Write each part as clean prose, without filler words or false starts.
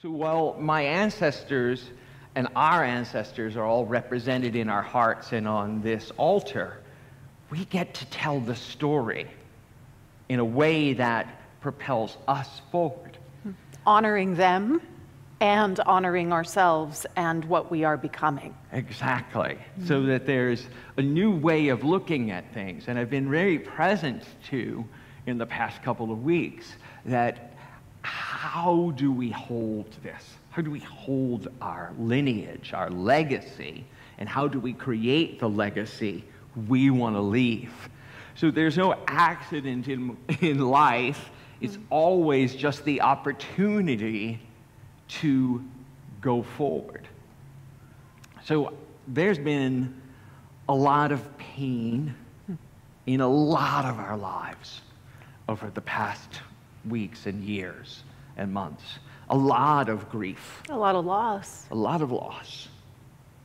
So while my ancestors and our ancestors are all represented in our hearts and on this altar, we get to tell the story in a way that propels us forward. Honoring them and honoring ourselves and what we are becoming. Exactly. So that there's a new way of looking at things. And I've been very present to, in the past couple of weeks, that how do we hold this? How do we hold our lineage, our legacy? And how do we create the legacy we want to leave? So there's no accident in life. It's always just the opportunity to go forward. So there's been a lot of pain in a lot of our lives over the past weeks and years and months. A lot of grief. A lot of loss. A lot of loss.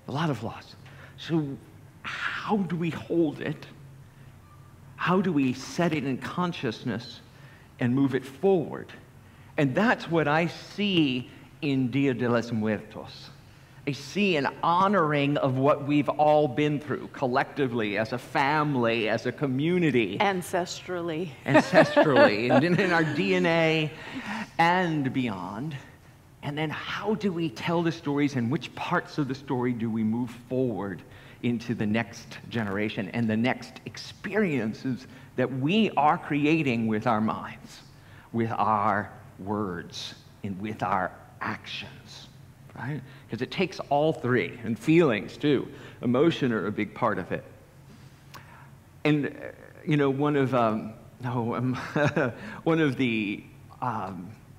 A lot of loss. So how do we hold it? How do we set it in consciousness and move it forward? And that's what I see in Dia de los Muertos. I see an honoring of what we've all been through collectively, as a family, as a community. Ancestrally. Ancestrally, and in our DNA and beyond. And then how do we tell the stories, and which parts of the story do we move forward into the next generation and the next experiences that we are creating with our minds, with our words, and with our actions, right? Because it takes all three, and feelings too. Emotion are a big part of it. And you know, one of the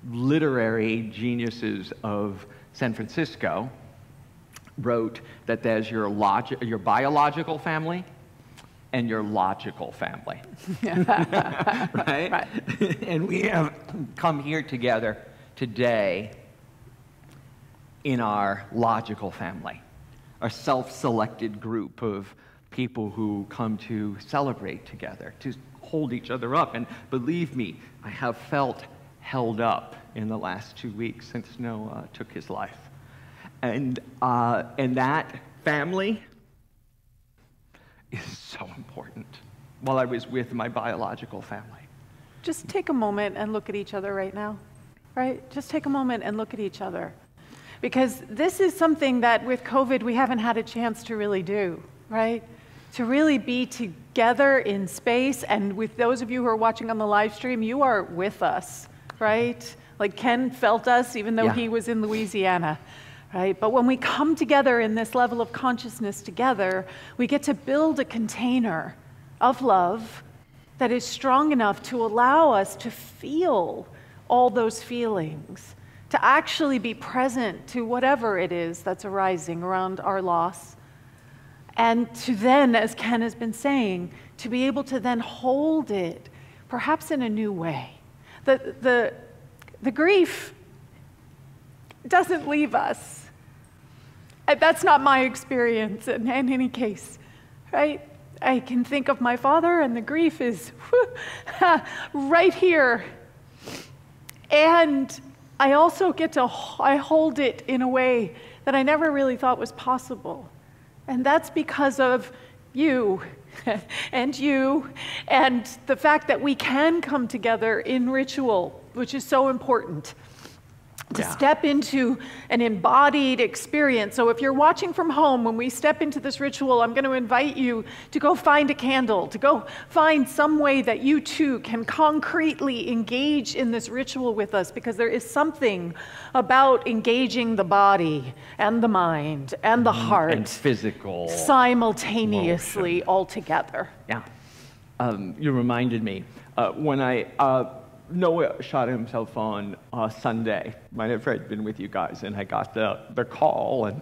literary geniuses of San Francisco wrote that there's your biological family and your logical family. Right? Right. And we have come here together today in our logical family, our self-selected group of people who come to celebrate together, to hold each other up. And believe me, I have felt held up in the last 2 weeks since Noah took his life. And that family is so important while I was with my biological family. Just take a moment and look at each other right now, right? Just take a moment and look at each other. Because this is something that with COVID we haven't had a chance to really do, right? To really be together in space, and with those of you who are watching on the live stream, you are with us, right? Like Ken felt us even though he was in Louisiana, right? But when we come together in this level of consciousness together, we get to build a container of love that is strong enough to allow us to feel all those feelings, to actually be present to whatever it is that's arising around our loss. And to then, as Ken has been saying, to be able to then hold it, perhaps in a new way. The grief doesn't leave us. That's not my experience in any case, right? I can think of my father, and the grief is right here. And I also get to, I hold it in a way that I never really thought was possible. And that's because of you and the fact that we can come together in ritual, which is so important. To step into an embodied experience. So if you're watching from home, when we step into this ritual, I'm going to invite you to go find a candle, to go find some way that you too can concretely engage in this ritual with us, because there is something about engaging the body and the mind and the heart and physical simultaneously all together. Yeah. You reminded me when Noah shot himself on Sunday. Might have been with you guys, and I got the call and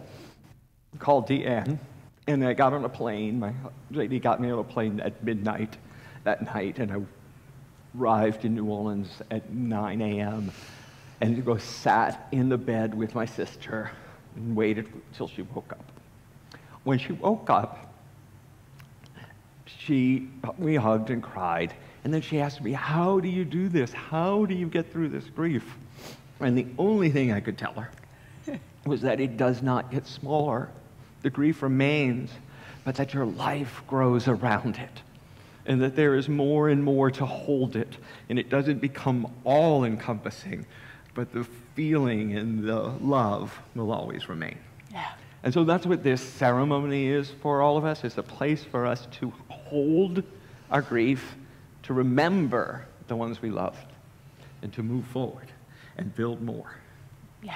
called DeeAnn, and I got on a plane. My lady got me on a plane at midnight that night, and I arrived in New Orleans at 9 a.m. and sat in the bed with my sister and waited until she woke up. When she woke up, we hugged and cried. And then she asked me, how do you do this? How do you get through this grief? And the only thing I could tell her was that it does not get smaller. The grief remains, but that your life grows around it, and that there is more and more to hold it, and it doesn't become all-encompassing, but the feeling and the love will always remain. Yeah. And so that's what this ceremony is for all of us. It's a place for us to hold our grief, to remember the ones we loved, and to move forward and build more. Yeah.